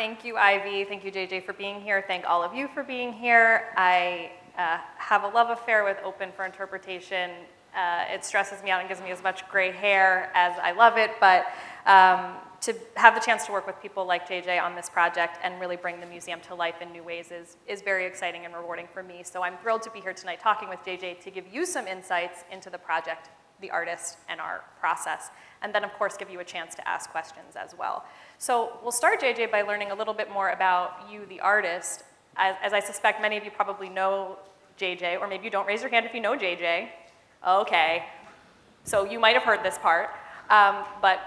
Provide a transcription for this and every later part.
Thank you, Ivy. Thank you, JJ, for being here. Thank all of you for being here. I have a love affair with open for interpretation. It stresses me out and gives me as much gray hair as I love it, but to have the chance to work with people like JJ on this project and really bring the museum to life in new ways is very exciting and rewarding for me. So I'm thrilled to be here tonight talking with JJ to give you some insights into the project, the artist, and our process, and then of course give you a chance to ask questions as well. So we'll start, JJ, by learning a little bit more about you, the artist. As I suspect many of you probably know JJ, or maybe you don't. Raise your hand if you know JJ. Okay, so you might have heard this part, but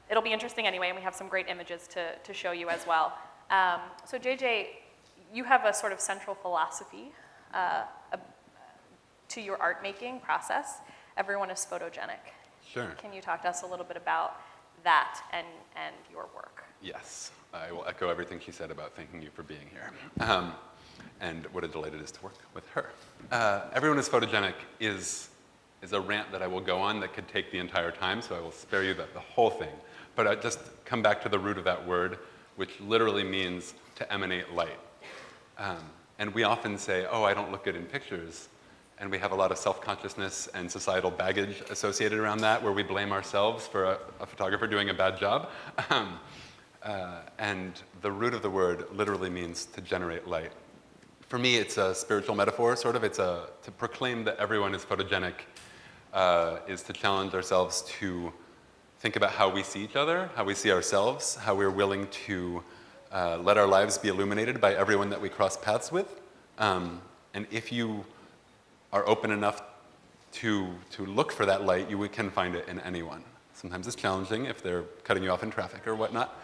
it'll be interesting anyway, and we have some great images to show you as well. So JJ, you have a sort of central philosophy to your art making process. Everyone is photogenic. Sure. Can you talk to us a little bit about that and your work? Yes, I will echo everything she said about thanking you for being here. And what a delight it is to work with her. Everyone is photogenic is a rant that I will go on that could take the entire time, so I will spare you the whole thing. But I just come back to the root of that word, which literally means to emanate light. And we often say, oh, I don't look good in pictures. And we have a lot of self-consciousness and societal baggage associated around that, where we blame ourselves for a photographer doing a bad job. And the root of the word literally means to generate light. For me, it's a spiritual metaphor, sort of. It's to proclaim that everyone is photogenic, is to challenge ourselves to think about how we see each other, how we see ourselves, how we're willing to let our lives be illuminated by everyone that we cross paths with. And if you are open enough to look for that light, you can find it in anyone. Sometimes it's challenging if they're cutting you off in traffic or whatnot.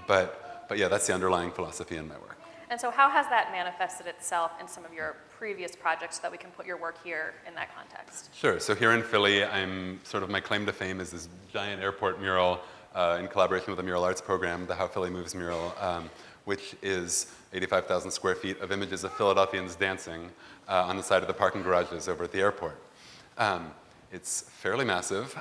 But yeah, that's the underlying philosophy in my work. And so how has that manifested itself in some of your previous projects so that we can put your work here in that context? Sure. So here in Philly, my claim to fame is this giant airport mural in collaboration with the Mural Arts Program, the How Philly Moves mural, which is 85,000 square feet of images of Philadelphians dancing on the side of the parking garages over at the airport. It's fairly massive,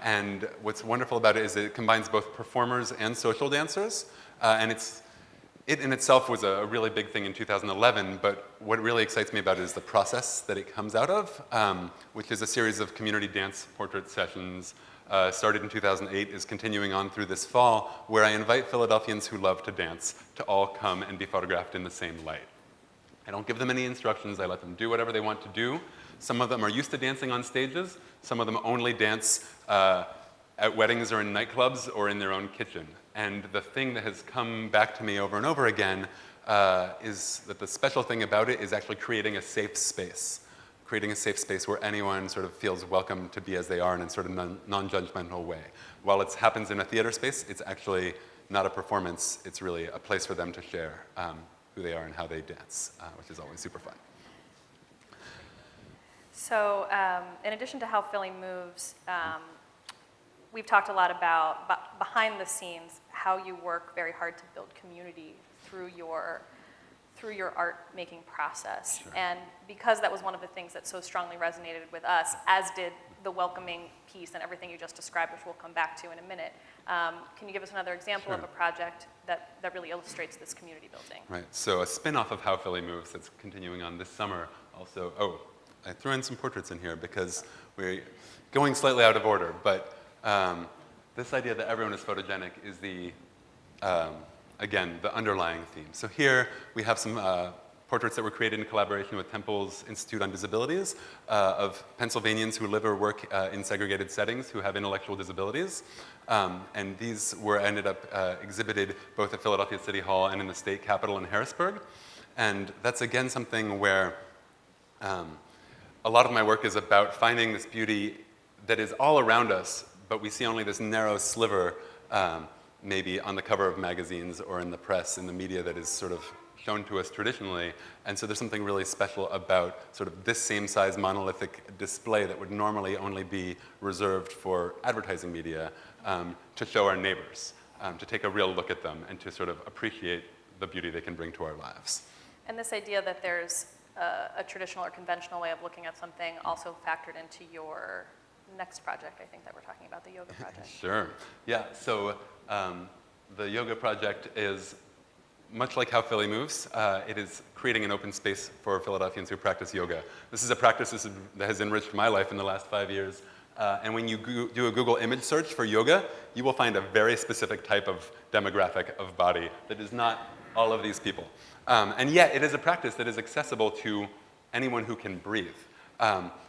and what's wonderful about it is it combines both performers and social dancers, and it in itself was a really big thing in 2011, but what really excites me about it is the process that it comes out of, which is a series of community dance portrait sessions, started in 2008, is continuing on through this fall, where I invite Philadelphians who love to dance to all come and be photographed in the same light. I don't give them any instructions, I let them do whatever they want to do. Some of them are used to dancing on stages, some of them only dance at weddings or in nightclubs or in their own kitchen. And the thing that has come back to me over and over again is that the special thing about it is actually creating a safe space. Creating a safe space where anyone sort of feels welcome to be as they are in a sort of non-judgmental way. While it happens in a theater space, it's actually not a performance, it's really a place for them to share who they are and how they dance, which is always super fun. So in addition to How Philly Moves, we've talked a lot about behind the scenes, how you work very hard to build community through your art making process. Sure. And because that was one of the things that so strongly resonated with us, as did the welcoming piece and everything you just described, which we'll come back to in a minute. Can you give us another example of a project that really illustrates this community building? Right, so a spin-off of How Philly Moves that's continuing on this summer also, I threw in some portraits in here because we're going slightly out of order, but this idea that everyone is photogenic is again, the underlying theme. So here we have some portraits that were created in collaboration with Temple's Institute on Disabilities of Pennsylvanians who live or work in segregated settings who have intellectual disabilities. And these ended up exhibited both at Philadelphia City Hall and in the state capitol in Harrisburg. And that's again something where a lot of my work is about finding this beauty that is all around us, but we see only this narrow sliver maybe on the cover of magazines or in the press, in the media that is sort of shown to us traditionally. And so there's something really special about sort of this same size monolithic display that would normally only be reserved for advertising media to show our neighbors, to take a real look at them and to sort of appreciate the beauty they can bring to our lives. And this idea that there's a traditional or conventional way of looking at something also factored into your next project, I think, that we're talking about, the yoga project. Sure. Yeah, so the yoga project is much like How Philly Moves. It is creating an open space for Philadelphians who practice yoga. This is a practice that has enriched my life in the last 5 years. And when you do a Google image search for yoga, you will find a very specific type of demographic of body that is not all of these people. And yet, it is a practice that is accessible to anyone who can breathe.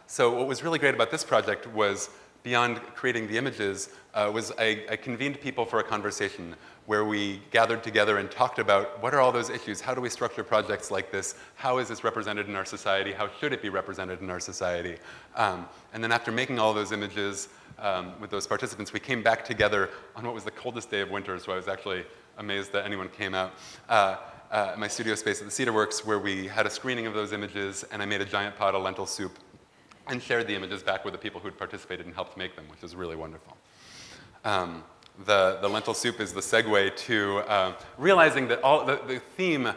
So what was really great about this project was, beyond creating the images, I convened people for a conversation where we gathered together and talked about what are all those issues, how do we structure projects like this, how is this represented in our society, how should it be represented in our society. And then after making all those images with those participants, we came back together on what was the coldest day of winter, so I was actually amazed that anyone came out. My studio space at the Cedar Works, where we had a screening of those images, and I made a giant pot of lentil soup and shared the images back with the people who had participated and helped make them, which was really wonderful. The lentil soup is the segue to realizing that the theme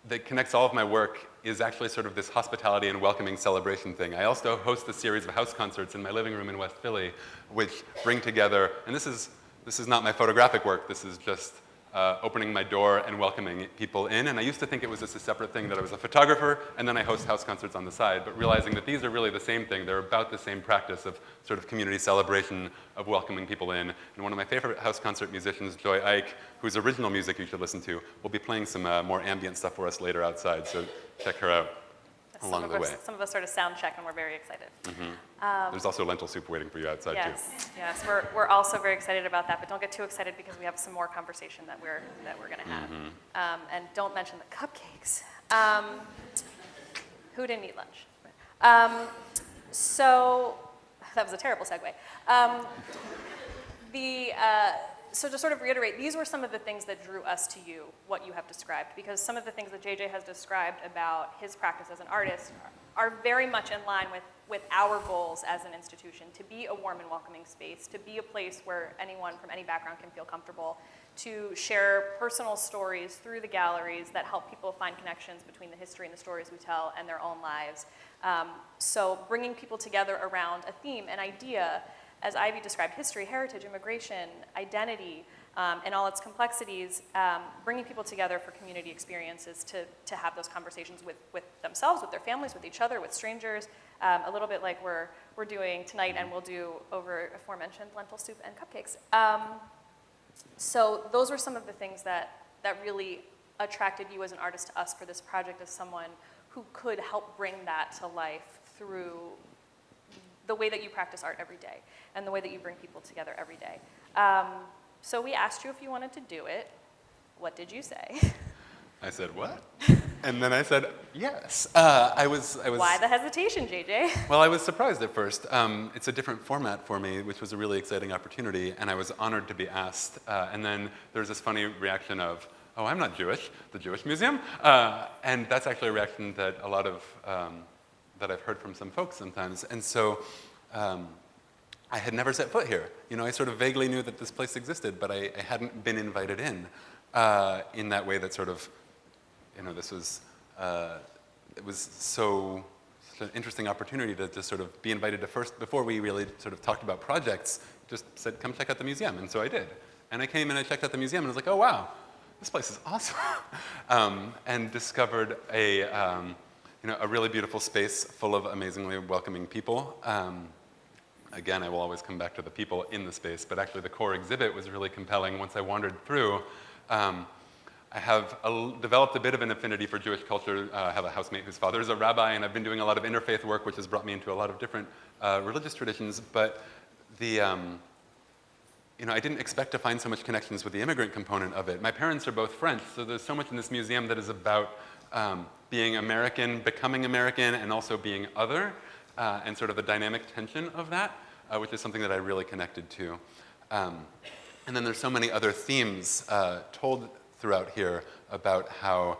that connects all of my work is actually sort of this hospitality and welcoming celebration thing. I also host a series of house concerts in my living room in West Philly, which bring together, and this is not my photographic work, this is just opening my door and welcoming people in. And I used to think it was just a separate thing, that I was a photographer, and then I host house concerts on the side, but realizing that these are really the same thing. They're about the same practice of sort of community celebration, of welcoming people in. And one of my favorite house concert musicians, Joy Ike, whose original music you should listen to, will be playing some more ambient stuff for us later outside, so check her out along the way. Some of us sort of sound check, and we're very excited. There's also lentil soup waiting for you outside, too. Yes, we're also very excited about that, but don't get too excited because we have some more conversation that we're going to have. And don't mention the cupcakes. Who didn't eat lunch? So that was a terrible segue. So to sort of reiterate, these were some of the things that drew us to you, what you have described, because some of the things that JJ has described about his practice as an artist are very much in line with our goals as an institution, to be a warm and welcoming space, to be a place where anyone from any background can feel comfortable, to share personal stories through the galleries that help people find connections between the history and the stories we tell and their own lives. So bringing people together around a theme, an idea, as Ivy described, history, heritage, immigration, identity, and all its complexities, bringing people together for community experiences to have those conversations with themselves, with their families, with each other, with strangers, a little bit like we're doing tonight and we'll do over aforementioned lentil soup and cupcakes. So those were some of the things that really attracted you as an artist to us for this project, as someone who could help bring that to life through the way that you practice art every day and the way that you bring people together every day. So we asked you if you wanted to do it. What did you say? I said, what? And then I said, yes. I was. Why the hesitation, JJ? Well, I was surprised at first. It's a different format for me, which was a really exciting opportunity, and I was honored to be asked. And then there's this funny reaction of, oh, I'm not Jewish, the Jewish Museum? And that's actually a reaction that a lot of, that I've heard from some folks sometimes. And so I had never set foot here. You know, I sort of vaguely knew that this place existed, but I hadn't been invited in that way that sort of, you know, this was, it was so such an interesting opportunity to sort of be invited to first, before we really sort of talked about projects, just said, come check out the museum. And so I did. And I came and I checked out the museum and I was like, oh, wow, this place is awesome. And discovered a really beautiful space full of amazingly welcoming people. Again, I will always come back to the people in the space, but actually the core exhibit was really compelling once I wandered through. I have developed a bit of an affinity for Jewish culture. I have a housemate whose father is a rabbi, and I've been doing a lot of interfaith work, which has brought me into a lot of different religious traditions. But I didn't expect to find so much connections with the immigrant component of it. My parents are both French, so there's so much in this museum that is about being American, becoming American, and also being other, and sort of the dynamic tension of that, which is something that I really connected to. And then there's so many other themes told throughout here about how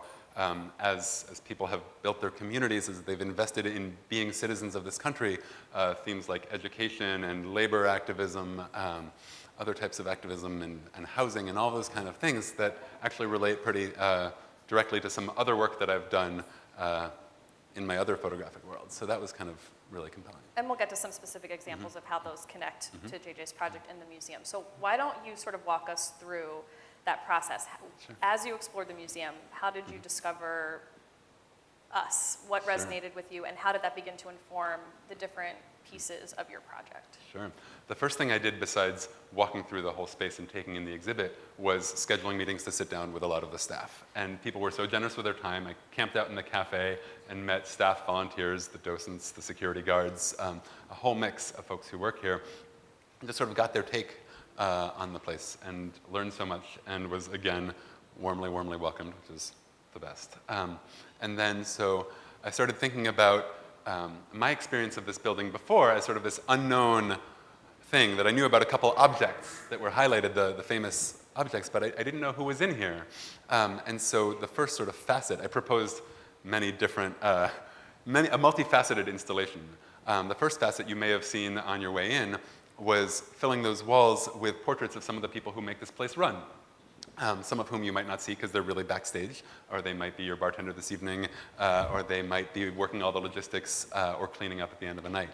as people have built their communities, as they've invested in being citizens of this country, themes like education and labor activism, other types of activism and housing and all those kind of things that actually relate pretty directly to some other work that I've done in my other photographic world. So that was kind of really compelling. And we'll get to some specific examples of how those connect to JJ's project in the museum. So why don't you sort of walk us through that process. Sure. As you explored the museum, how did you discover us? What Sure. resonated with you, and how did that begin to inform the different pieces of your project? Sure. The first thing I did besides walking through the whole space and taking in the exhibit was scheduling meetings to sit down with a lot of the staff. And people were so generous with their time. I camped out in the cafe and met staff volunteers, the docents, the security guards, a whole mix of folks who work here, and just sort of got their take on the place and learned so much and was, again, warmly, warmly welcomed, which is the best. And then so I started thinking about my experience of this building before as sort of this unknown thing that I knew about a couple objects that were highlighted, the famous objects, but I didn't know who was in here. And so the first sort of facet, I proposed many different, a multifaceted installation. The first facet you may have seen on your way in was filling those walls with portraits of some of the people who make this place run. Some of whom you might not see because they're really backstage, or they might be your bartender this evening, or they might be working all the logistics or cleaning up at the end of a night.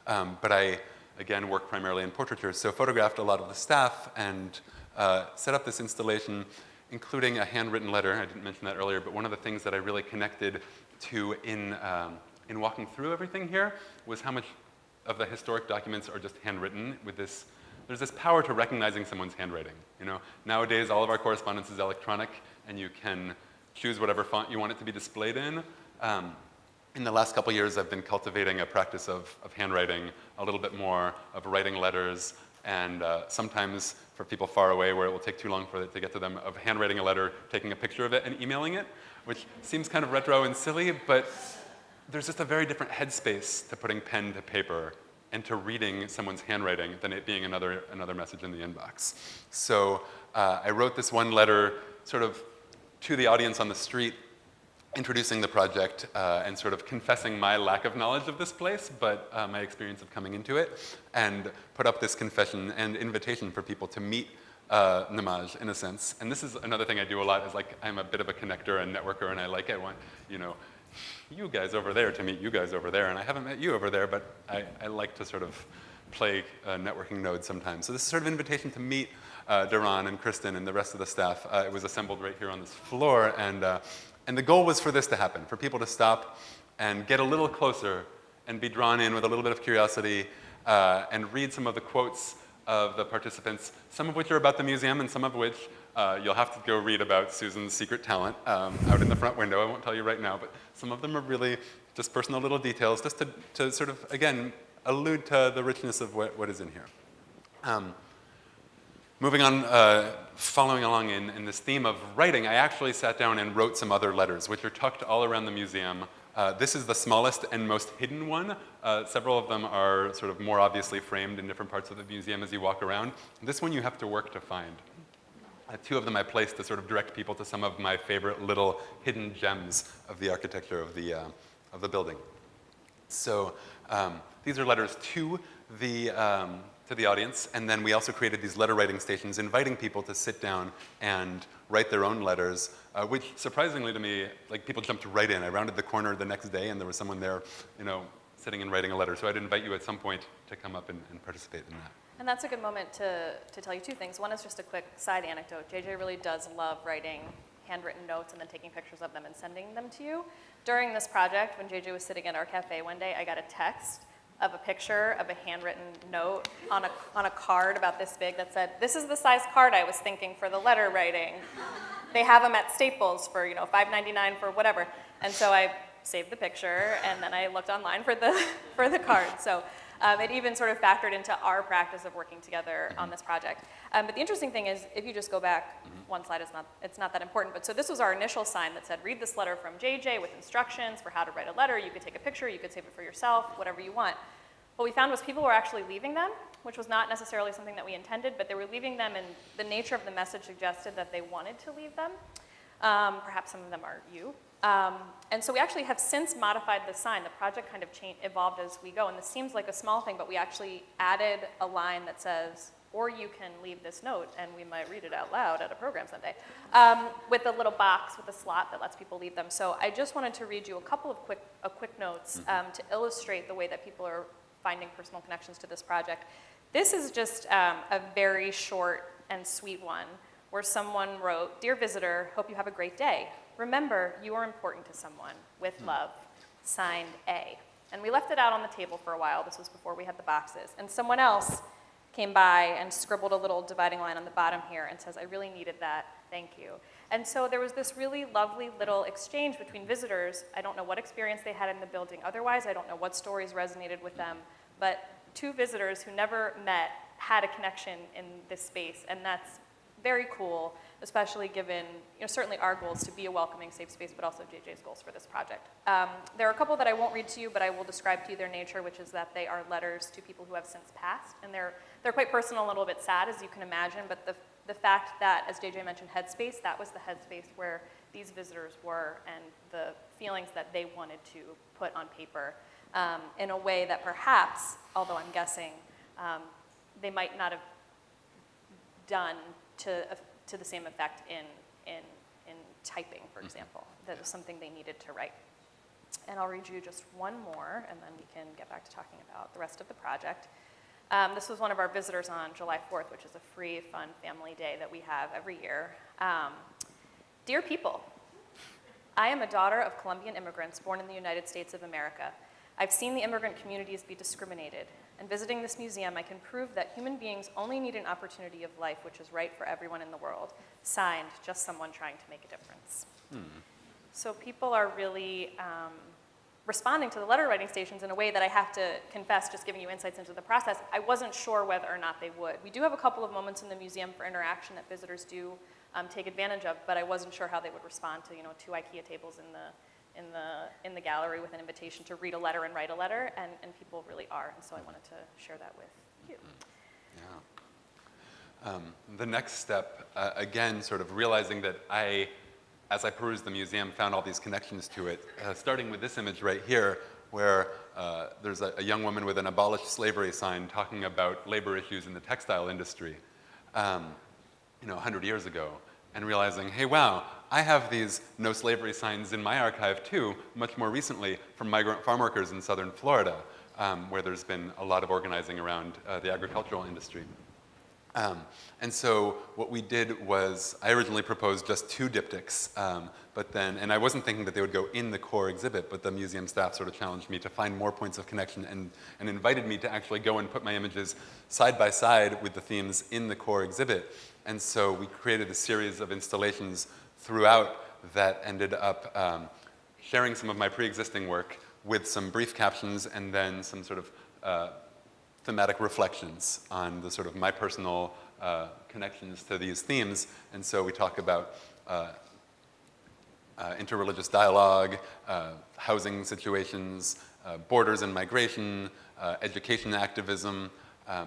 But I, again, work primarily in portraiture, so photographed a lot of the staff and set up this installation, including a handwritten letter. I didn't mention that earlier, but one of the things that I really connected to in walking through everything here was how much of the historic documents are just handwritten with this. There's this power to recognizing someone's handwriting. You know, nowadays all of our correspondence is electronic, and you can choose whatever font you want it to be displayed in. In the last couple years, I've been cultivating a practice of handwriting a little bit more, of writing letters, and sometimes for people far away where it will take too long for it to get to them, of handwriting a letter, taking a picture of it, and emailing it, which seems kind of retro and silly, but there's just a very different headspace to putting pen to paper and to reading someone's handwriting than it being another message in the inbox. So I wrote this one letter sort of to the audience on the street, introducing the project and sort of confessing my lack of knowledge of this place, but my experience of coming into it, and put up this confession and invitation for people to meet Nemaj, in a sense. And this is another thing I do a lot, is like I'm a bit of a connector and networker, and I want, you know, you guys over there to meet you guys over there, and I haven't met you over there, but I like to sort of play networking nodes sometimes. So this is sort of invitation to meet Duran and Kristen and the rest of the staff. It was assembled right here on this floor, and the goal was for this to happen, for people to stop and get a little closer and be drawn in with a little bit of curiosity and read some of the quotes of the participants, some of which are about the museum and some of which you'll have to go read about Susan's secret talent out in the front window. I won't tell you right now, but some of them are really just personal little details, just to sort of, again, allude to the richness of what is in here. Moving on, following along in this theme of writing, I actually sat down and wrote some other letters, which are tucked all around the museum. This is the smallest and most hidden one. Several of them are sort of more obviously framed in different parts of the museum as you walk around. This one you have to work to find. Two of them I placed to sort of direct people to some of my favorite little hidden gems of the architecture of the building. So these are letters to the audience, and then we also created these letter writing stations, inviting people to sit down and write their own letters, which surprisingly to me, like people jumped right in. I rounded the corner the next day, and there was someone there, you know, sitting and writing a letter. So I'd invite you at some point to come up and participate in that. And that's a good moment to tell you two things. One is just a quick side anecdote. JJ really does love writing handwritten notes and then taking pictures of them and sending them to you. During this project, when JJ was sitting at our cafe one day, I got a text of a picture of a handwritten note on a card about this big that said, "This is the size card I was thinking for the letter writing. They have them at Staples for, you know, $5.99 for whatever." And so I saved the picture, and then I looked online for the card. So it even sort of factored into our practice of working together on this project. But the interesting thing is, if you just go back one slide, it's not that important. But so this was our initial sign that said, "Read this letter from JJ with instructions for how to write a letter. You could take a picture, you could save it for yourself, whatever you want." What we found was people were actually leaving them, which was not necessarily something that we intended, but they were leaving them, and the nature of the message suggested that they wanted to leave them. Perhaps some of them are you. And so we actually have since modified the sign. The project kind of evolved as we go, and this seems like a small thing, but we actually added a line that says, "Or you can leave this note," and we might read it out loud at a program someday, with a little box with a slot that lets people leave them. So I just wanted to read you a couple of quick notes to illustrate the way that people are finding personal connections to this project. This is just a very short and sweet one where someone wrote, "Dear visitor, hope you have a great day. Remember, you are important to someone. With love, signed A." And we left it out on the table for a while. This was before we had the boxes. And someone else came by and scribbled a little dividing line on the bottom here and says, "I really needed that, thank you." And so there was this really lovely little exchange between visitors. I don't know what experience they had in the building otherwise. I don't know what stories resonated with them. But two visitors who never met had a connection in this space. And that's very cool, especially given, certainly our goals to be a welcoming, safe space, but also JJ's goals for this project. There are a couple that I won't read to you, but I will describe to you their nature, which is that they are letters to people who have since passed, and they're quite personal and a little bit sad, as you can imagine, but the fact that, as JJ mentioned, headspace, that was the headspace where these visitors were, and the feelings that they wanted to put on paper in a way that perhaps, although I'm guessing, they might not have done to the same effect in typing, for example. That was something they needed to write. And I'll read you just one more, and then we can get back to talking about the rest of the project. This was one of our visitors on July 4th, which is a free, fun family day that we have every year. "Dear people, I am a daughter of Colombian immigrants born in the United States of America. I've seen the immigrant communities be discriminated, and visiting this museum, I can prove that human beings only need an opportunity of life which is right for everyone in the world. Signed, just someone trying to make a difference." So people are really responding to the letter writing stations in a way that I have to confess, just giving you insights into the process, I wasn't sure whether or not they would. We do have a couple of moments in the museum for interaction that visitors do take advantage of, but I wasn't sure how they would respond to, two IKEA tables in the gallery with an invitation to read a letter and write a letter, and people really are, and so I wanted to share that with you. Yeah. The next step, again, sort of realizing that as I perused the museum, found all these connections to it, starting with this image right here, where there's a young woman with an abolish slavery sign talking about labor issues in the textile industry, 100 years ago, and realizing, hey, wow, I have these no slavery signs in my archive too, much more recently from migrant farm workers in southern Florida, where there's been a lot of organizing around the agricultural industry. And so what we did was, I originally proposed just 2 diptychs, and I wasn't thinking that they would go in the core exhibit, but the museum staff sort of challenged me to find more points of connection and invited me to actually go and put my images side by side with the themes in the core exhibit. And so we created a series of installations throughout that ended up sharing some of my pre-existing work with some brief captions and then some sort of thematic reflections on the sort of my personal connections to these themes. And so we talk about interreligious dialogue, housing situations, borders and migration, education activism,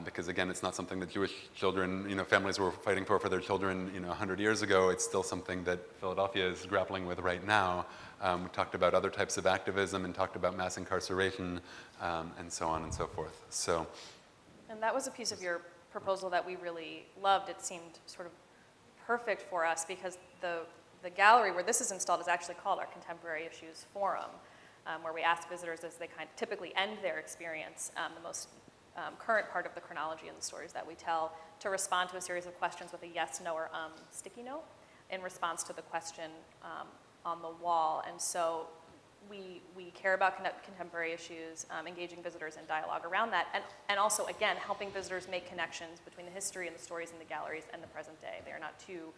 because again, it's not something that Jewish children, families were fighting for their children, 100 years ago. It's still something that Philadelphia is grappling with right now. We talked about other types of activism and talked about mass incarceration, and so on and so forth. And that was a piece of your proposal that we really loved. It seemed sort of perfect for us because the gallery where this is installed is actually called our Contemporary Issues Forum, where we ask visitors as they kind of typically end their experience, the most current part of the chronology and the stories that we tell, to respond to a series of questions with a yes, no, or sticky note in response to the question on the wall. And so we care about contemporary issues, engaging visitors in dialogue around that, and also, again, helping visitors make connections between the history and the stories in the galleries and the present day. They are not two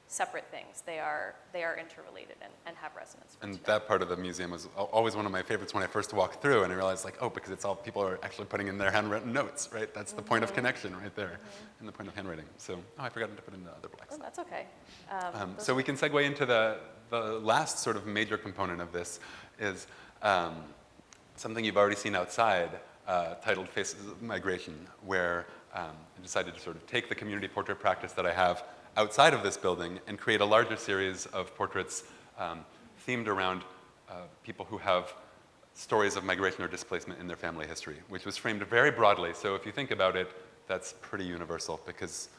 separate things. They are interrelated and have resonance. And that part of the museum was always one of my favorites when I first walked through, and I realized, because it's all people are actually putting in their handwritten notes, right? That's the point of connection right there, and the point of handwriting. So, I forgot to put in the other black stuff. That's okay. So we can segue into the last sort of major component of this is something you've already seen outside, titled Faces of Migration, where I decided to sort of take the community portrait practice that I have outside of this building and create a larger series of portraits themed around people who have stories of migration or displacement in their family history, which was framed very broadly. So if you think about it, that's pretty universal because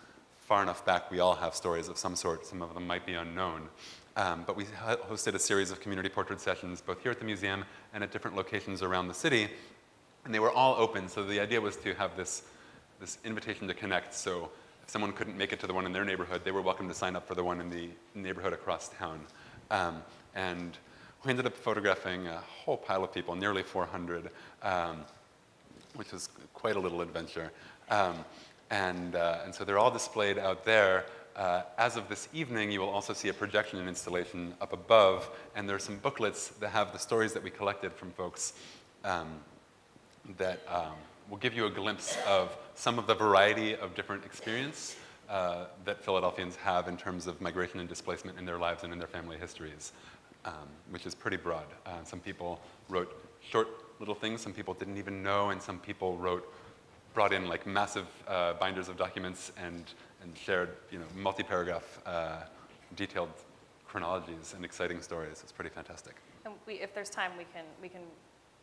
far enough back we all have stories of some sort. Some of them might be unknown. But we hosted a series of community portrait sessions both here at the museum and at different locations around the city, and they were all open. So the idea was to have this invitation to connect. So if someone couldn't make it to the one in their neighborhood, they were welcome to sign up for the one in the neighborhood across town. And we ended up photographing a whole pile of people, nearly 400, which was quite a little adventure. And so they're all displayed out there. As of this evening, you will also see a projection and installation up above, and there are some booklets that have the stories that we collected from folks that will give you a glimpse of some of the variety of different experience that Philadelphians have in terms of migration and displacement in their lives and in their family histories, which is pretty broad. Some people wrote short little things, some people didn't even know, and some people brought in like massive binders of documents and shared, multi-paragraph detailed chronologies and exciting stories. It's pretty fantastic. And if there's time, we can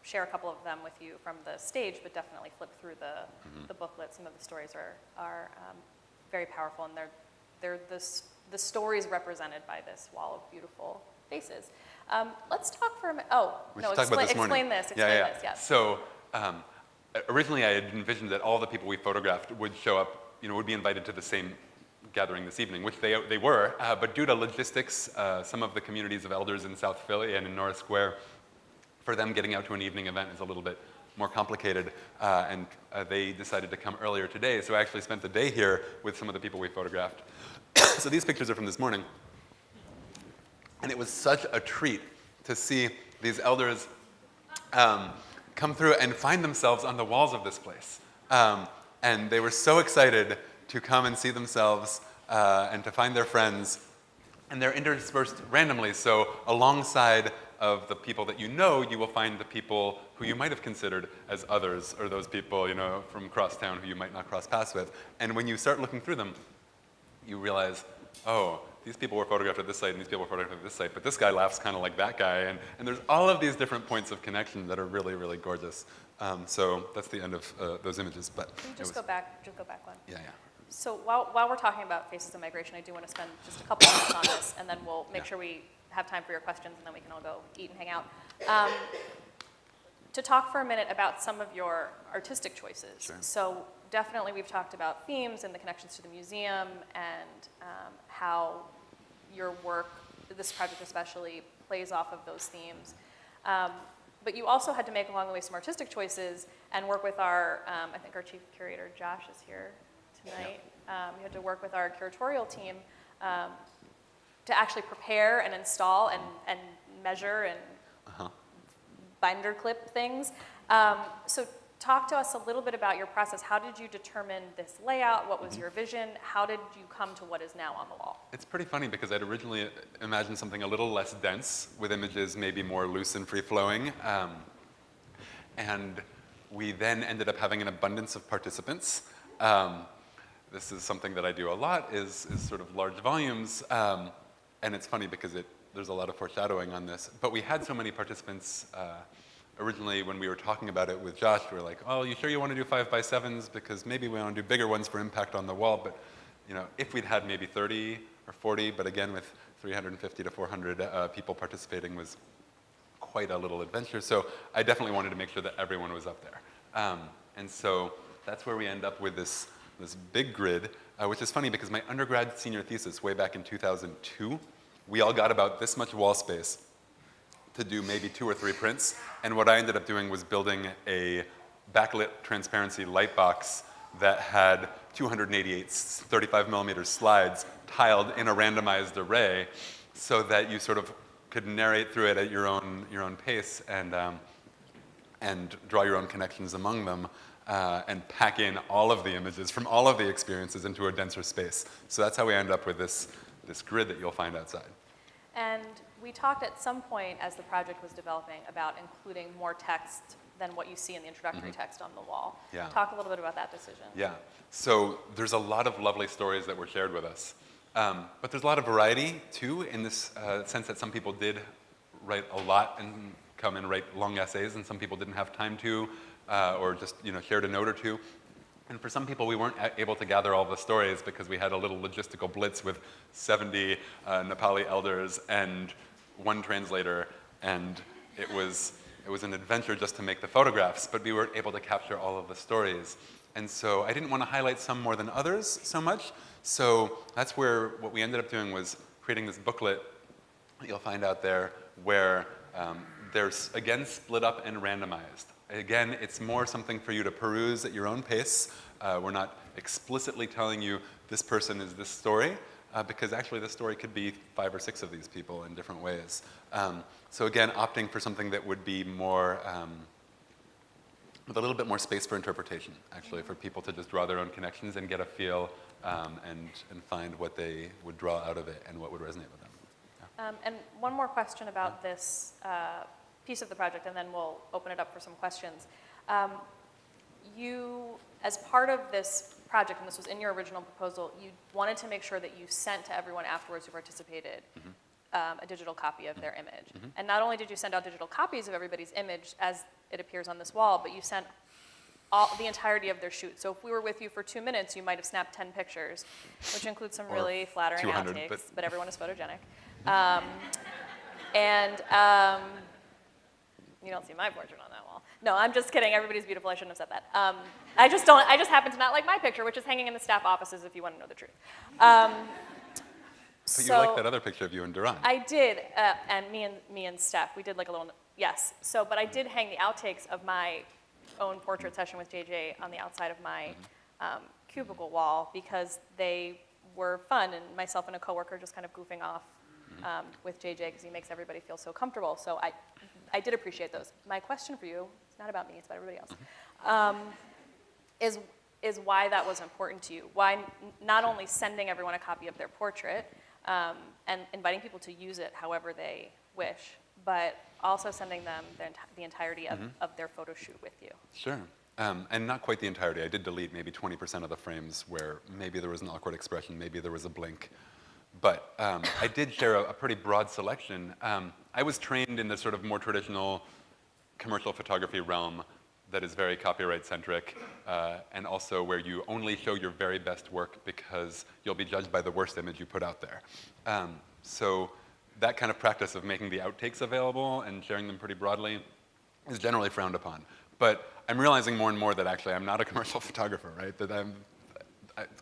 share a couple of them with you from the stage, but definitely flip through the booklet. Some of the stories are very powerful, and they're the stories represented by this wall of beautiful faces. Let's talk for a minute. Oh, no, explain this. Yeah. So originally I had envisioned that all the people we photographed would show up, would be invited to the same gathering this evening, which they were, but due to logistics, some of the communities of elders in South Philly and in Norris Square, for them getting out to an evening event is a little bit more complicated, and they decided to come earlier today, so I actually spent the day here with some of the people we photographed. So these pictures are from this morning, and it was such a treat to see these elders come through and find themselves on the walls of this place. And they were so excited to come and see themselves and to find their friends. And they're interspersed randomly, so alongside of the people that you will find the people who you might have considered as others, or those people, from across town who you might not cross paths with. And when you start looking through them, you realize, oh, these people were photographed at this site and these people were photographed at this site, but this guy laughs kind of like that guy. And there's all of these different points of connection that are really, really gorgeous. So that's the end of those images. But can you just go back one? Yeah. So while we're talking about Faces of Migration, I do want to spend just a couple minutes on this, and then we'll make sure we have time for your questions, and then we can all go eat and hang out. To talk for a minute about some of your artistic choices. Sure. So definitely we've talked about themes and the connections to the museum, and how your work, this project especially, plays off of those themes. But you also had to make along the way some artistic choices and work with I think our chief curator, Josh, is here tonight. You had to work with our curatorial team to actually prepare and install and measure and binder clip things. So talk to us a little bit about your process. How did you determine this layout? What was your vision? How did you come to what is now on the wall? It's pretty funny because I'd originally imagined something a little less dense, with images maybe more loose and free-flowing. And we then ended up having an abundance of participants. This is something that I do a lot, is sort of large volumes. And it's funny because there's a lot of foreshadowing on this. But we had so many participants. Originally, when we were talking about it with Josh, we were like, oh, you sure you want to do 5x7s? Because maybe we want to do bigger ones for impact on the wall. But if we'd had maybe 30 or 40, but again, with 350 to 400 people participating was quite a little adventure. So I definitely wanted to make sure that everyone was up there. And so that's where we end up with this big grid, which is funny because my undergrad senior thesis way back in 2002, we all got about this much wall space to do maybe 2 or 3 prints. And what I ended up doing was building a backlit transparency light box that had 288 35 millimeter slides tiled in a randomized array so that you sort of could narrate through it at your own pace and draw your own connections among them and pack in all of the images from all of the experiences into a denser space. So that's how we end up with this grid that you'll find outside. And we talked at some point as the project was developing about including more text than what you see in the introductory text on the wall. Yeah. Talk a little bit about that decision. Yeah. So there's a lot of lovely stories that were shared with us. But there's a lot of variety, too, in this sense that some people did write a lot and come and write long essays, and some people didn't have time to, or just shared a note or two. And for some people, we weren't able to gather all the stories because we had a little logistical blitz with 70 Nepali elders and 1 translator, and it was an adventure just to make the photographs, but we weren't able to capture all of the stories. And so I didn't want to highlight some more than others so much. So that's where what we ended up doing was creating this booklet that you'll find out there where they're, again, split up and randomized. Again, it's more something for you to peruse at your own pace. We're not explicitly telling you this person is this story, because actually this story could be 5 or 6 of these people in different ways. So again, opting for something that would be more, with a little bit more space for interpretation, actually, for people to just draw their own connections and get a feel and find what they would draw out of it and what would resonate with them. Yeah. And one more question about this piece of the project, and then we'll open it up for some questions. You, as part of this project, and this was in your original proposal, you wanted to make sure that you sent to everyone afterwards who participated a digital copy of their image. And not only did you send out digital copies of everybody's image as it appears on this wall, but you sent the entirety of their shoot. So if we were with you for 2 minutes, you might have snapped 10 pictures, which includes some really flattering outtakes, but everyone is photogenic. You don't see my portrait on that wall. No, I'm just kidding. Everybody's beautiful. I shouldn't have said that. I just happen to not like my picture, which is hanging in the staff offices if you want to know the truth. But you like that other picture of you and Duran. I did, and me and Steph, we did like a little, yes. So, but I did hang the outtakes of my own portrait session with JJ on the outside of my cubicle wall because they were fun, and myself and a coworker just kind of goofing off with JJ because he makes everybody feel so comfortable. So I did appreciate those. My question for you, it's not about me, it's about everybody else, is why that was important to you. Why not only sending everyone a copy of their portrait and inviting people to use it however they wish, but also sending them the entirety of their photo shoot with you. Sure. And not quite the entirety. I did delete maybe 20% of the frames where maybe there was an awkward expression, maybe there was a blink. But I did share a pretty broad selection. I was trained in the sort of more traditional commercial photography realm that is very copyright-centric, and also where you only show your very best work because you'll be judged by the worst image you put out there. So that kind of practice of making the outtakes available and sharing them pretty broadly is generally frowned upon. But I'm realizing more and more that actually I'm not a commercial photographer, right? That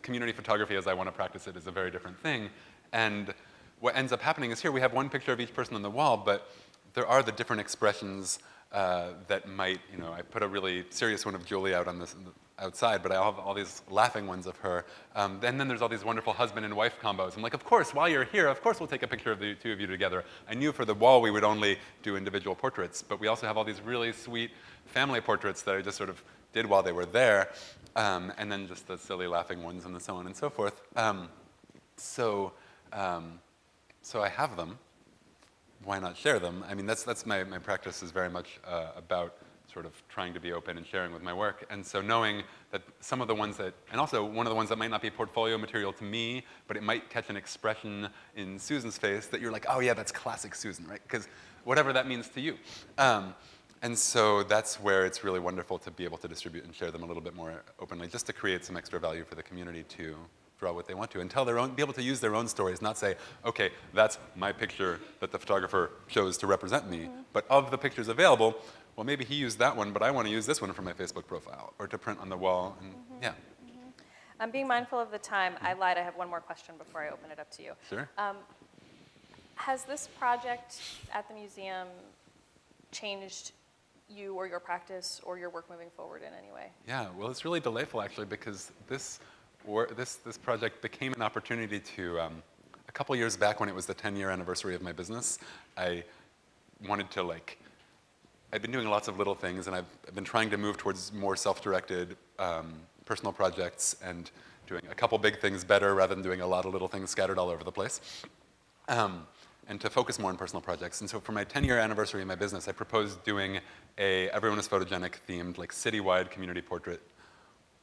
community photography as I want to practice it is a very different thing. And what ends up happening is here we have one picture of each person on the wall, but there are the different expressions that might, I put a really serious one of Julie out on this outside, but I have all these laughing ones of her. And then there's all these wonderful husband and wife combos. I'm like, of course, while you're here, of course we'll take a picture of the two of you together. I knew for the wall we would only do individual portraits, but we also have all these really sweet family portraits that I just sort of did while they were there, and then just the silly laughing ones and so on and so forth. So I have them. Why not share them? I mean, that's my practice is very much about sort of trying to be open and sharing with my work. And so knowing that some of the ones that, and also one of the ones that might not be portfolio material to me, but it might catch an expression in Susan's face that you're like, oh yeah, that's classic Susan, right? Because whatever that means to you. And so that's where it's really wonderful to be able to distribute and share them a little bit more openly, just to create some extra value for the community to draw what they want to and tell their own, be able to use their own stories, not say, okay, that's my picture that the photographer chose to represent me, but of the pictures available, well, maybe he used that one, but I want to use this one for my Facebook profile or to print on the wall, and yeah. I'm being mindful of the time. I lied, I have one more question before I open it up to you. Sure. Has this project at the museum changed you or your practice or your work moving forward in any way? Yeah, well, it's really delightful actually because this project became an opportunity to, a couple years back when it was the 10-year anniversary of my business, I wanted to I've been doing lots of little things and I've been trying to move towards more self-directed personal projects and doing a couple big things better rather than doing a lot of little things scattered all over the place. And to focus more on personal projects. And so for my 10-year anniversary of my business, I proposed doing a Everyone is Photogenic themed, citywide community portrait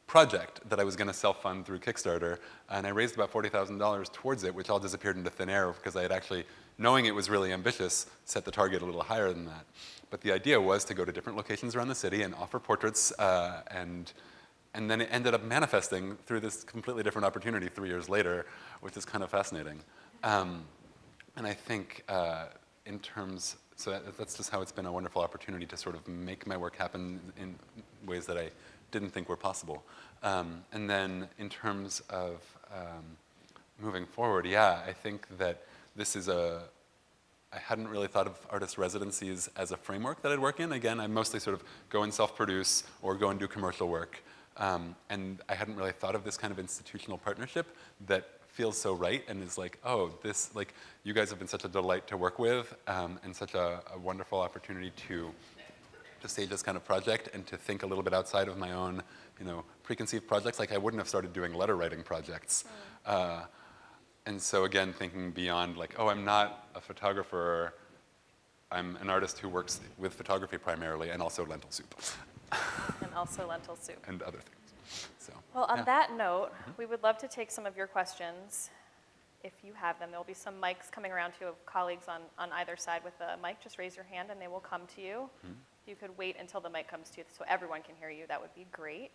project that I was going to self-fund through Kickstarter. And I raised about $40,000 towards it, which all disappeared into thin air because I had actually, knowing it was really ambitious, set the target a little higher than that. But the idea was to go to different locations around the city and offer portraits, and then it ended up manifesting through this completely different opportunity 3 years later, which is kind of fascinating. And I think in terms, so that's just how it's been a wonderful opportunity to sort of make my work happen in ways that I didn't think were possible. And then in terms of moving forward, yeah, I think that this is I hadn't really thought of artist residencies as a framework that I'd work in. Again, I mostly sort of go and self-produce or go and do commercial work. And I hadn't really thought of this kind of institutional partnership that feels so right and is like, oh, this, like, you guys have been such a delight to work with and such a wonderful opportunity to stage this kind of project and to think a little bit outside of my own, preconceived projects. Like, I wouldn't have started doing letter writing projects. And so again, thinking beyond like, oh, I'm not a photographer, I'm an artist who works with photography primarily and also lentil soup. And also lentil soup. And other things. So, well, on that note, we would love to take some of your questions. If you have them, there'll be some mics coming around to you of colleagues on either side with a mic. Just raise your hand and they will come to you. You could wait until the mic comes to you so everyone can hear you. That would be great.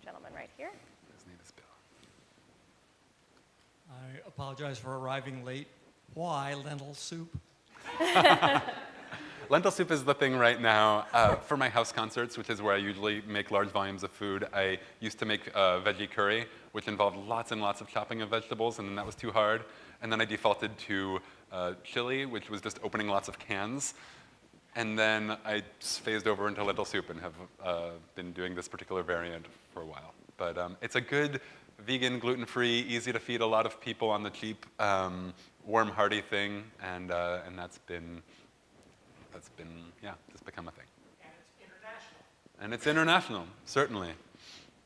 Gentleman right here. His name is Bill. I apologize for arriving late. Why lentil soup? Lentil soup is the thing right now. For my house concerts, which is where I usually make large volumes of food, I used to make veggie curry, which involved lots and lots of chopping of vegetables, and then that was too hard. And then I defaulted to chili, which was just opening lots of cans. And then I just phased over into lentil soup and have been doing this particular variant for a while. But it's a good vegan, gluten-free, easy to feed a lot of people on the cheap, warm, hearty thing, and that's been, yeah, just become a thing. And it's international. And it's international, certainly.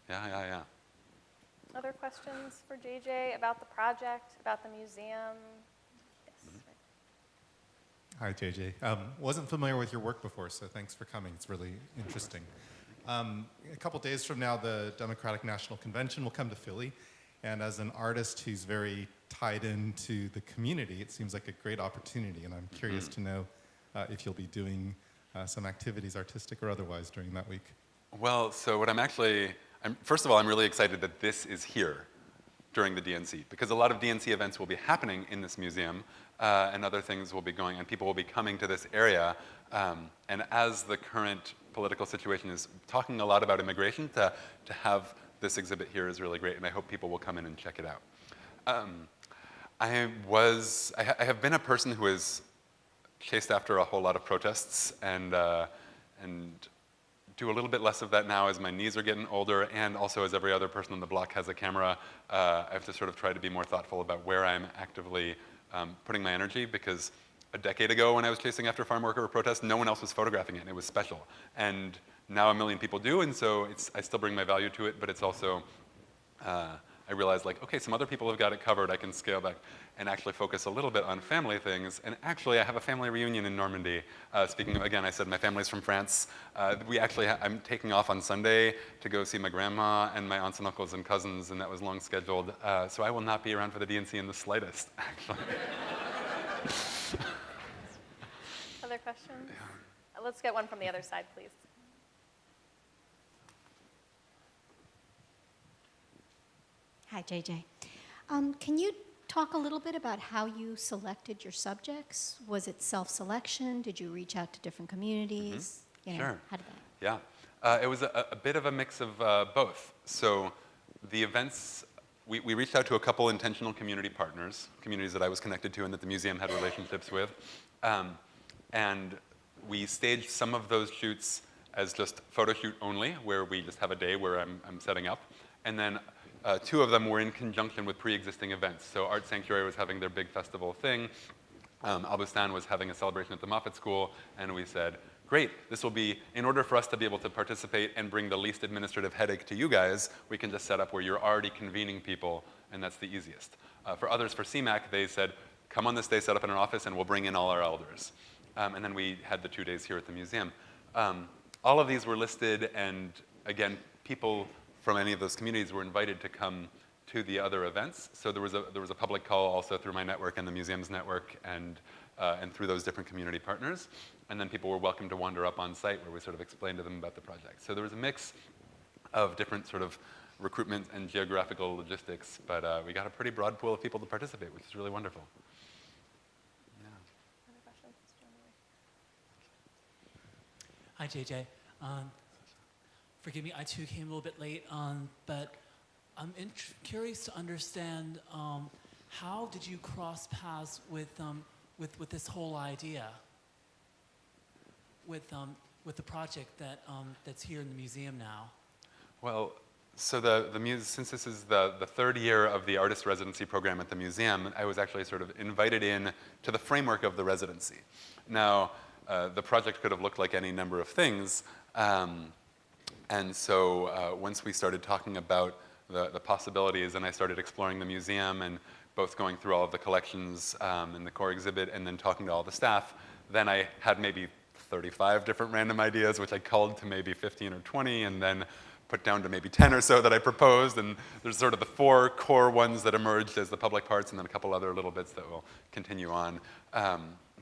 Yeah. Other questions for JJ about the project, about the museum? Yes. Hi, JJ. Wasn't familiar with your work before, so thanks for coming. It's really interesting. A couple days from now, the Democratic National Convention will come to Philly, and as an artist who's very tied into the community, it seems like a great opportunity, and I'm curious to know if you'll be doing some activities, artistic or otherwise, during that week. Well, so what first of all, I'm really excited that this is here during the DNC, because a lot of DNC events will be happening in this museum, and other things will be going, and people will be coming to this area. And as the current political situation is talking a lot about immigration, to have this exhibit here is really great, and I hope people will come in and check it out. I have been a person who has chased after a whole lot of protests and do a little bit less of that now as my knees are getting older, and also as every other person on the block has a camera. I have to sort of try to be more thoughtful about where I'm actively putting my energy, because a decade ago when I was chasing after farm worker protests, no one else was photographing it, and it was special. And now a million people do, and so I still bring my value to it, but it's also, I realized, like, okay, some other people have got it covered, I can scale back and actually focus a little bit on family things. And actually, I have a family reunion in Normandy. Speaking of, again, I said my family's from France. I'm taking off on Sunday to go see my grandma and my aunts and uncles and cousins, and that was long scheduled. So I will not be around for the DNC in the slightest, actually. Other questions? Let's get one from the other side, please. Hi, JJ. Can you talk a little bit about how you selected your subjects? Was it self-selection? Did you reach out to different communities? Sure. How did that? Yeah. It was a bit of a mix of both. So the events, we reached out to a couple intentional community partners, communities that I was connected to and that the museum had relationships with. And we staged some of those shoots as just photo shoot only, where we just have a day where I'm setting up. And then two of them were in conjunction with pre-existing events. So Art Sanctuary was having their big festival thing. Al-Bustan was having a celebration at the Moffitt School, and we said, great, this will be, in order for us to be able to participate and bring the least administrative headache to you guys, we can just set up where you're already convening people, and that's the easiest. For others, for CMAC, they said, come on this day, set up in an office, and we'll bring in all our elders. And then we had the 2 days here at the museum. All of these were listed, and again, people from any of those communities were invited to come to the other events. So there was a public call also through my network and the museum's network, and through those different community partners. And then people were welcome to wander up on site where we sort of explained to them about the project. So there was a mix of different sort of recruitment and geographical logistics, but we got a pretty broad pool of people to participate, which is really wonderful. Yeah. Other questions? Hi, JJ. forgive me, I too came a little bit late, but I'm curious to understand how did you cross paths with this whole idea, with the project that's here in the museum now? Well, so since this is the third year of the artist residency program at the museum, I was actually sort of invited in to the framework of the residency. Now, the project could have looked like any number of things, and so once we started talking about the possibilities, and I started exploring the museum and both going through all of the collections in the core exhibit and then talking to all the staff, then I had maybe 35 different random ideas, which I culled to maybe 15 or 20, and then put down to maybe 10 or so that I proposed, and there's sort of the 4 core ones that emerged as the public parts, and then a couple other little bits that will continue on.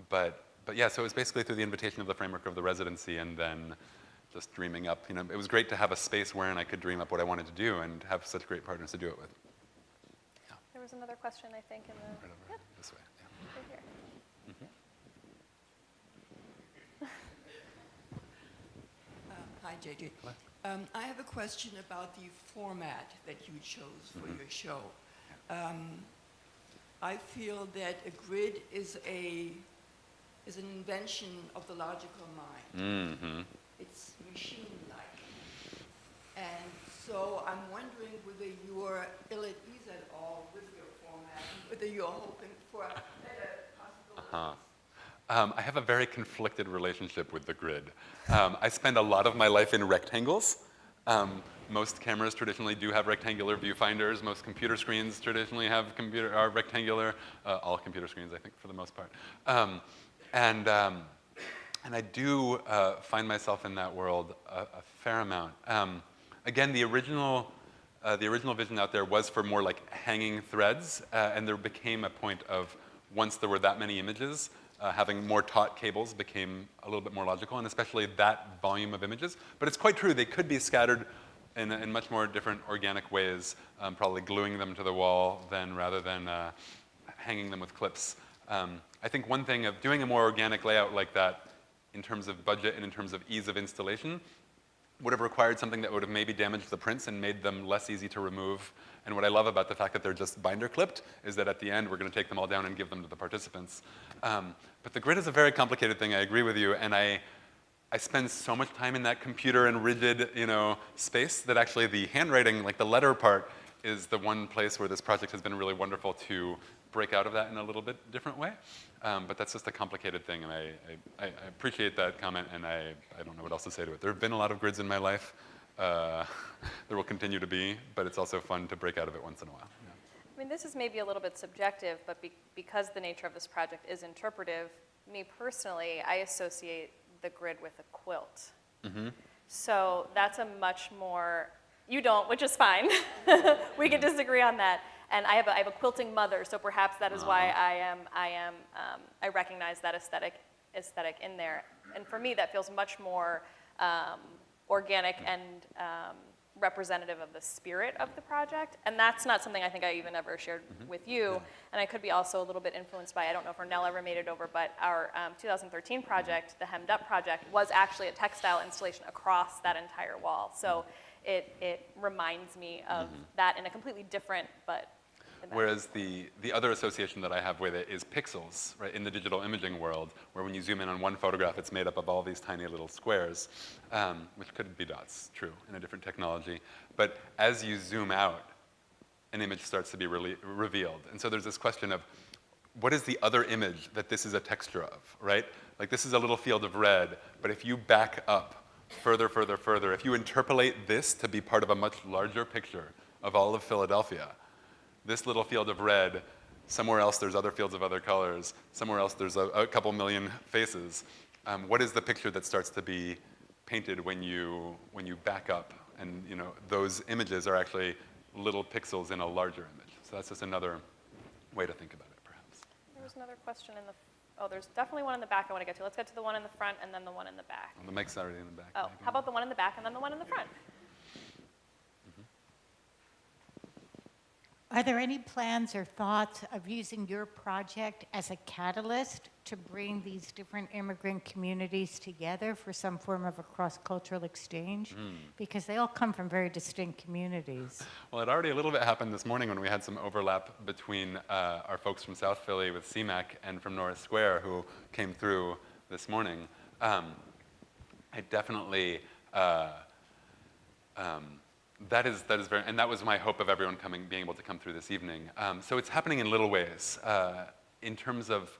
But yeah, so it was basically through the invitation of the framework of the residency, and then just dreaming up. You know, it was great to have a space wherein I could dream up what I wanted to do, and have such great partners to do it with. Yeah. There was another question, I think, in the Right over this way. Yeah. right here. Hi, JJ. I have a question about the format that you chose for your show. I feel that a grid is an invention of the logical mind. It's machine-like. And so I'm wondering whether you're ill at ease at all with your format, whether you're hoping for better possibilities. I have a very conflicted relationship with the grid. I spend a lot of my life in rectangles. Most cameras traditionally do have rectangular viewfinders. Most computer screens traditionally are rectangular. All computer screens, I think, for the most part. And I do find myself in that world a fair amount. Again, the original vision out there was for more like hanging threads, and there became a point of, once there were that many images, having more taut cables became a little bit more logical, and especially that volume of images. But it's quite true, they could be scattered in much more different organic ways, probably gluing them to the wall rather than hanging them with clips. I think one thing of doing a more organic layout like that, in terms of budget and in terms of ease of installation, would have required something that would have maybe damaged the prints and made them less easy to remove. And what I love about the fact that they're just binder clipped is that at the end we're going to take them all down and give them to the participants. But the grid is a very complicated thing, I agree with you, and I spend so much time in that computer and rigid, space that actually the handwriting, like the letter part, is the one place where this project has been really wonderful to break out of that in a little bit different way. But that's just a complicated thing, and I appreciate that comment, and I don't know what else to say to it. There have been a lot of grids in my life. There will continue to be, but it's also fun to break out of it once in a while. Yeah. I mean, this is maybe a little bit subjective, but because the nature of this project is interpretive, me personally, I associate the grid with a quilt. So that's a much more, you don't, which is fine. We can disagree on that. And I have a quilting mother, so perhaps that is why I recognize that aesthetic in there. And for me, that feels much more organic and representative of the spirit of the project. And that's not something I think I even ever shared with you. Yeah. And I could be also a little bit influenced by, I don't know if Ornell ever made it over, but our 2013 project, the Hemmed Up project, was actually a textile installation across that entire wall. So it reminds me of that in a completely different, but whereas the other association that I have with it is pixels, right, in the digital imaging world, where when you zoom in on one photograph, it's made up of all these tiny little squares, which could be dots, true, in a different technology. But as you zoom out, an image starts to be revealed. And so there's this question of, what is the other image that this is a texture of, right? Like, this is a little field of red, but if you back up further, if you interpolate this to be part of a much larger picture of all of Philadelphia, this little field of red, somewhere else there's other fields of other colors, somewhere else there's a couple million faces. What is the picture that starts to be painted when you back up? And those images are actually little pixels in a larger image. So that's just another way to think about it, perhaps. There was another question in the, there's definitely one in the back I want to get to. Let's get to the one in the front and then the one in the back. Well, the mic's already in the back. Oh, how about the one in the back and then the one in the front? Are there any plans or thoughts of using your project as a catalyst to bring these different immigrant communities together for some form of a cross-cultural exchange? Because they all come from very distinct communities. Well, it already a little bit happened this morning when we had some overlap between our folks from South Philly with CMAC and from Norris Square who came through this morning. I definitely, that is very, and that was my hope of everyone being able to come through this evening. So it's happening in little ways. In terms of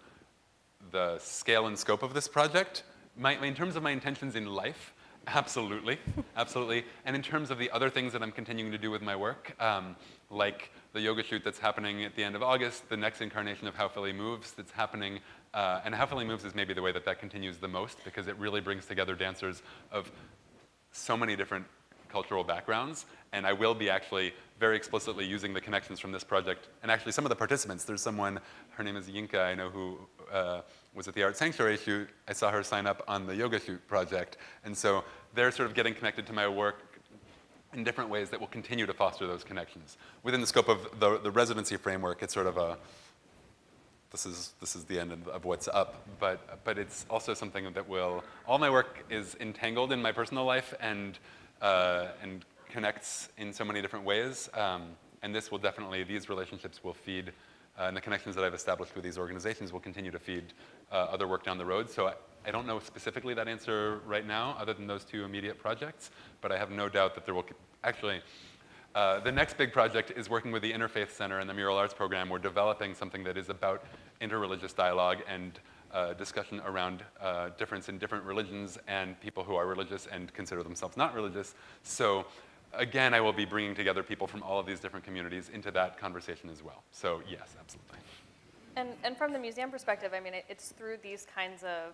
the scale and scope of this project, in terms of my intentions in life, absolutely, absolutely. And in terms of the other things that I'm continuing to do with my work, like the yoga shoot that's happening at the end of August, the next incarnation of How Philly Moves that's happening, and How Philly Moves is maybe the way that continues the most because it really brings together dancers of so many different cultural backgrounds, and I will be actually very explicitly using the connections from this project, and actually some of the participants, there's someone, her name is Yinka, I know who was at the Art Sanctuary shoot, I saw her sign up on the Yoga Shoot project, and so they're sort of getting connected to my work in different ways that will continue to foster those connections. Within the scope of the residency framework, it's sort of a, this is the end of what's up, but it's also something that will, all my work is entangled in my personal life and connects in so many different ways. And this will definitely, these relationships will feed, and the connections that I've established with these organizations will continue to feed other work down the road. So I don't know specifically that answer right now, other than those two immediate projects, but I have no doubt that there will, actually, the next big project is working with the Interfaith Center and the Mural Arts Program. We're developing something that is about interreligious dialogue and discussion around difference in different religions and people who are religious and consider themselves not religious. So again, I will be bringing together people from all of these different communities into that conversation as well. So yes, absolutely. And from the museum perspective, I mean, it's through these kinds of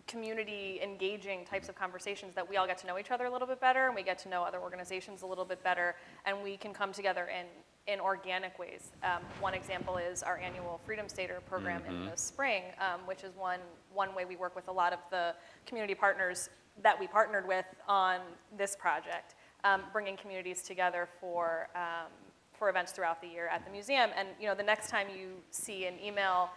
community engaging types of conversations that we all get to know each other a little bit better, and we get to know other organizations a little bit better, and we can come together in organic ways. One example is our annual Freedom Stater program in the spring, which is one way we work with a lot of the community partners that we partnered with on this project, bringing communities together for events throughout the year at the museum. And the next time you see an email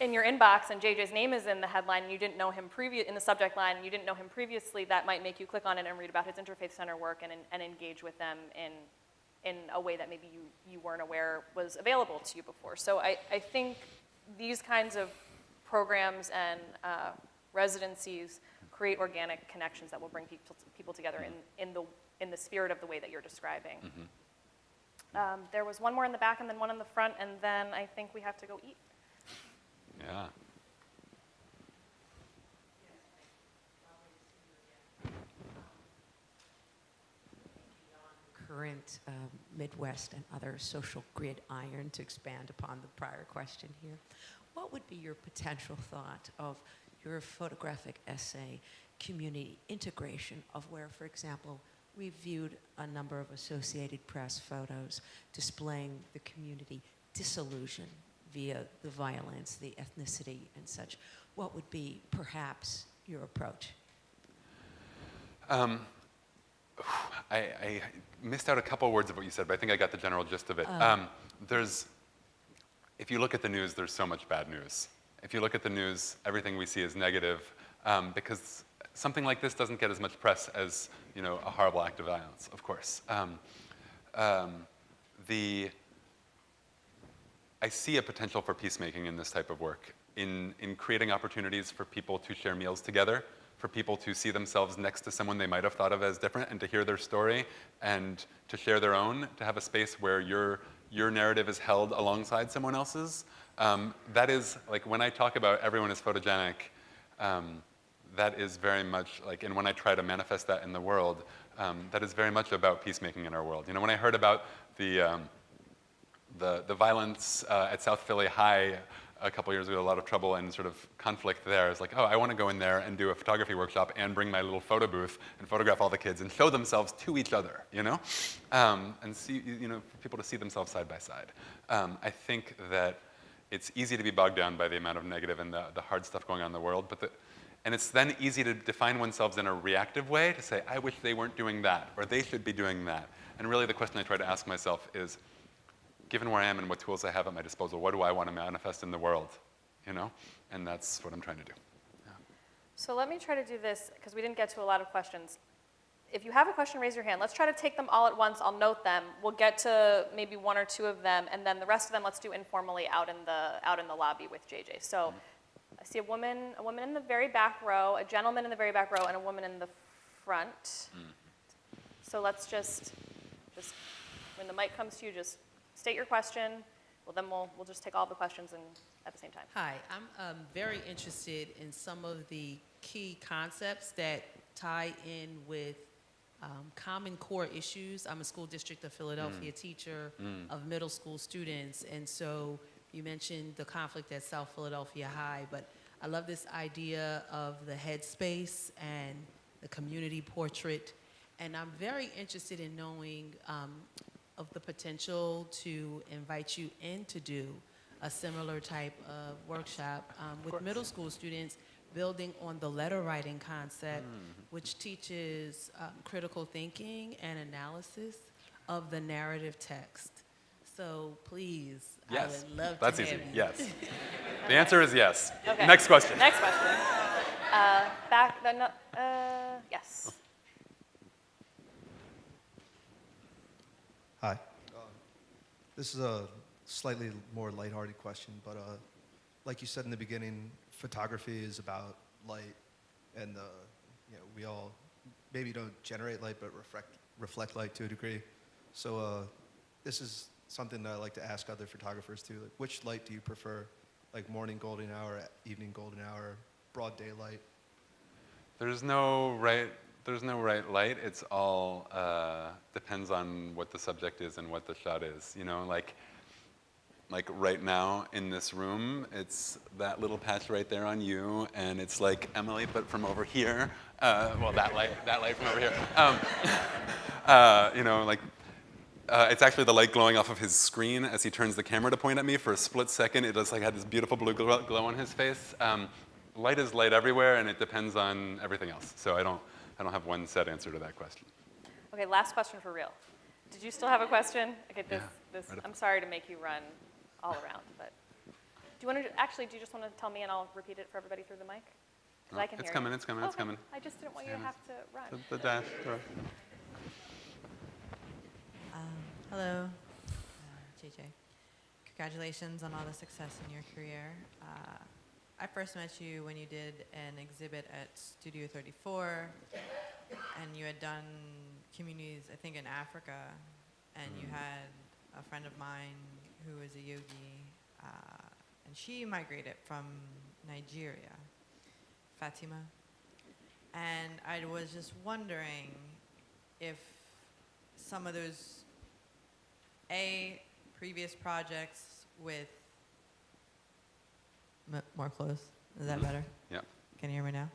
in your inbox and JJ's name is in the headline and you didn't know him in the subject line and you didn't know him previously, that might make you click on it and read about his Interfaith Center work and engage with them in a way that maybe you weren't aware was available to you before. So I think these kinds of programs and residencies create organic connections that will bring people together in the spirit of the way that you're describing. There was one more in the back and then one in the front, and then I think we have to go eat. Yeah. Current Midwest and other social grid iron, to expand upon the prior question here. What would be your potential thought of your photographic essay community integration of where, for example, we've viewed a number of Associated Press photos displaying the community disillusion via the violence, the ethnicity, and such. What would be perhaps your approach? I missed out a couple words of what you said, but I think I got the general gist of it. If you look at the news, there's so much bad news. If you look at the news, everything we see is negative because something like this doesn't get as much press as a horrible act of violence, of course. I see a potential for peacemaking in this type of work, in creating opportunities for people to share meals together, for people to see themselves next to someone they might have thought of as different and to hear their story and to share their own, to have a space where your narrative is held alongside someone else's. That is, like, when I talk about everyone is photogenic, that is very much, like, and when I try to manifest that in the world, that is very much about peacemaking in our world. When I heard about the violence at South Philly High a couple years ago, a lot of trouble and sort of conflict there. I was like, oh, I want to go in there and do a photography workshop and bring my little photo booth and photograph all the kids and show themselves to each other, and see, for people to see themselves side by side. I think that it's easy to be bogged down by the amount of negative and the hard stuff going on in the world, and it's then easy to define oneself in a reactive way, to say, I wish they weren't doing that, or they should be doing that. And really the question I try to ask myself is, given where I am and what tools I have at my disposal, what do I want to manifest in the world, you know? And that's what I'm trying to do. Yeah. So let me try to do this, because we didn't get to a lot of questions. If you have a question, raise your hand. Let's try to take them all at once. I'll note them. We'll get to maybe one or two of them, and then the rest of them let's do informally out in the lobby with JJ. So I see a woman in the very back row, a gentleman in the very back row, and a woman in the front. So let's just when the mic comes to you, just state your question. Well, then we'll just take all the questions at the same time. Hi, I'm very interested in some of the key concepts that tie in with common core issues. I'm a school district of Philadelphia teacher of middle school students, and so you mentioned the conflict at South Philadelphia High, but I love this idea of the headspace and the community portrait, and I'm very interested in knowing of the potential to invite you in to do a similar type of workshop with middle school students, building on the letter writing concept, which teaches critical thinking and analysis of the narrative text. So please, Yes. I would love That's to easy. have you. Yes. The answer is yes. Okay. Next question. Next question. Yes. Hi. This is a slightly more lighthearted question, but like you said in the beginning, photography is about light, and we all maybe don't generate light, but reflect light to a degree. So this is something that I like to ask other photographers too. Like, which light do you prefer? Like morning golden hour, evening golden hour, broad daylight? There's no right light. It's all depends on what the subject is and what the shot is. You know, like right now in this room, it's that little patch right there on you, and it's like Emily, but from over here. Well, that light from over here. You know, like it's actually the light glowing off of his screen as he turns the camera to point at me. For a split second, it just like had this beautiful blue glow on his face. Light is light everywhere, and it depends on everything else. So I don't have one set answer to that question. Okay, last question for real. Did you still have a question? Okay, Right up. I'm sorry to make you run all around, but do you just want to tell me and I'll repeat it for everybody through the mic? 'Cause No, I can it's hear coming, you. it's coming, it's Okay. coming. I just didn't want you to have to run. The dash. Sure. Hello, JJ. Congratulations on all the success in your career. I first met you when you did an exhibit at Studio 34, and you had done communities, I think, in Africa, and you had a friend of mine who is a yogi, and she migrated from Nigeria, Fatima. And I was just wondering if some of those previous projects with more close. Is that better? Yeah. Can you hear me now?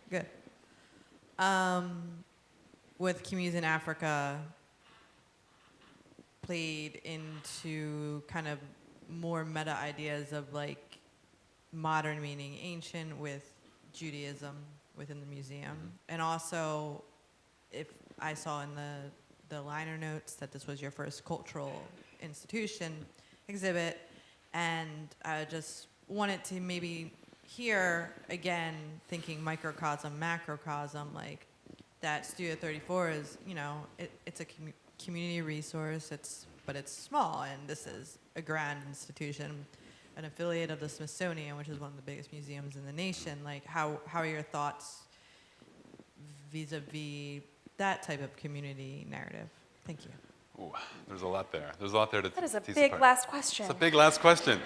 Good. With communities in Africa played into kind of more meta ideas of like modern meaning ancient with Judaism within the museum. And also, if I saw in the liner notes that this was your first cultural institution exhibit, and I just wanted to maybe hear again, thinking microcosm, macrocosm, like that Studio 34 is, it's a community resource, but it's small, and this is a grand institution, an affiliate of the Smithsonian, which is one of the biggest museums in the nation. Like, how are your thoughts vis-a-vis that type of community narrative? Thank you. Ooh, there's a lot there. There's a lot there to That is a tease big apart. last question. It's a big last question.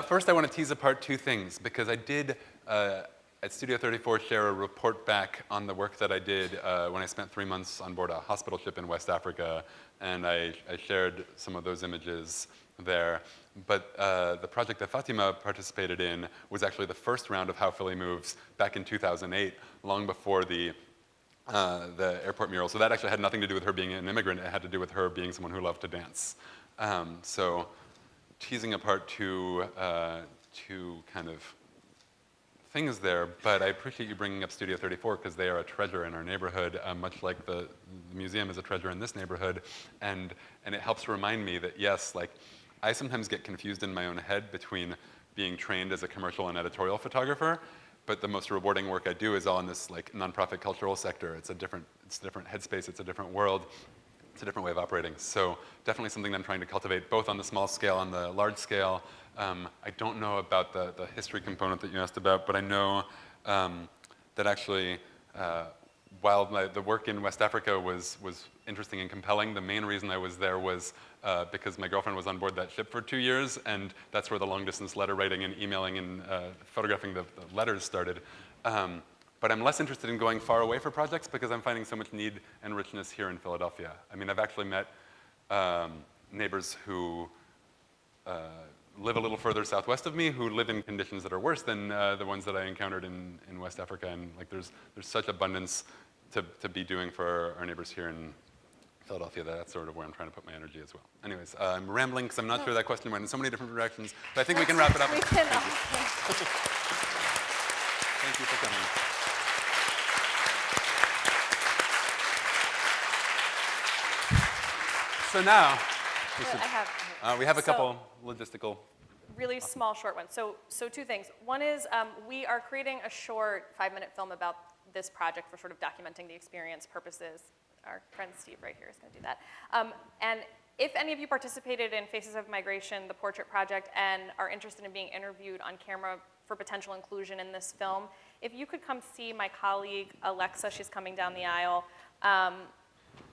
First, I want to tease apart two things, because I did, at Studio 34, share a report back on the work that I did when I spent 3 months on board a hospital ship in West Africa, and I shared some of those images there. But the project that Fatima participated in was actually the first round of How Philly Moves back in 2008, long before the airport mural. So that actually had nothing to do with her being an immigrant. It had to do with her being someone who loved to dance. So teasing apart two kind of things there, but I appreciate you bringing up Studio 34 because they are a treasure in our neighborhood, much like the museum is a treasure in this neighborhood, and it helps remind me that yes, like I sometimes get confused in my own head between being trained as a commercial and editorial photographer, but the most rewarding work I do is all in this like nonprofit cultural sector. It's a different headspace, it's a different world, it's a different way of operating. So definitely something that I'm trying to cultivate both on the small scale and the large scale. I don't know about the history component that you asked about, but I know that actually while the work in West Africa was interesting and compelling, the main reason I was there was because my girlfriend was on board that ship for 2 years, and that's where the long-distance letter writing and emailing and photographing the letters started. But I'm less interested in going far away for projects because I'm finding so much need and richness here in Philadelphia. I mean, I've actually met neighbors who live a little further southwest of me who live in conditions that are worse than the ones that I encountered in West Africa. And like there's such abundance to be doing for our neighbors here in Philadelphia that that's sort of where I'm trying to put my energy as well. Anyways, I'm rambling because I'm not sure that question went in so many different directions, but I think we can wrap it up. We can. Thank you for coming. So now, we have a couple logistical. Really small, short ones. So 2 things. One is we are creating a short 5-minute film about this project for sort of documenting the experience purposes. Our friend Steve right here is going to do that. And if any of you participated in Faces of Migration, the portrait project, and are interested in being interviewed on camera for potential inclusion in this film, if you could come see my colleague Alexa, she's coming down the aisle.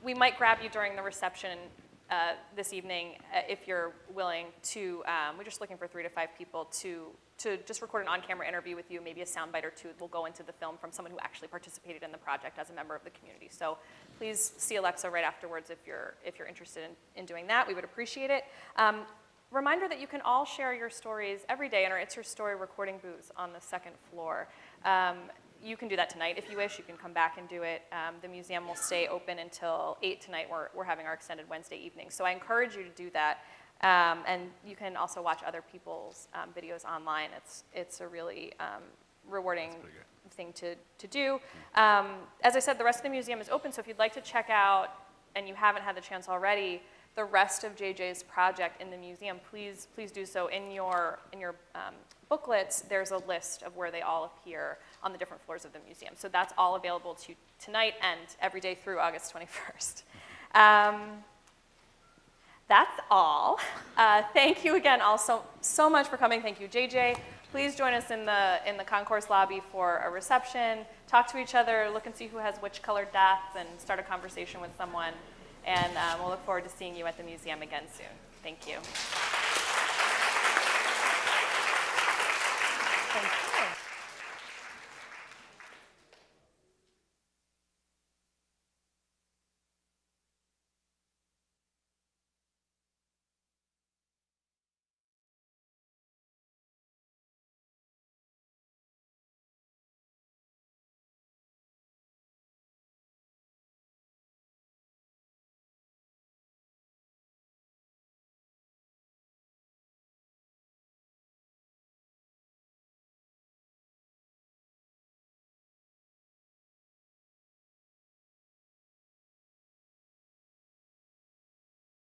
We might grab you during the reception this evening if you're willing to. We're just looking for 3 to 5 people to just record an on-camera interview with you, maybe a soundbite or 2 will go into the film from someone who actually participated in the project as a member of the community. So please see Alexa right afterwards if you're interested in doing that. We would appreciate it. Reminder that you can all share your stories every day in our It's Your Story recording booths on the 2nd floor. You can do that tonight if you wish. You can come back and do it. The museum will stay open until 8 tonight. We're having our extended Wednesday evening. So I encourage you to do that. And you can also watch other people's videos online. It's a really rewarding thing to do. As I said, the rest of the museum is open. So if you'd like to check out, and you haven't had the chance already, the rest of JJ's project in the museum, please do so. In your booklets, there's a list of where they all appear on the different floors of the museum. So that's all available to you tonight and every day through August 21st. That's all. Thank you again all so much for coming. Thank you, JJ. Please join us in the concourse lobby for a reception. Talk to each other, look and see who has which colored dots, and start a conversation with someone. And we'll look forward to seeing you at the museum again soon. Thank you. Thank you.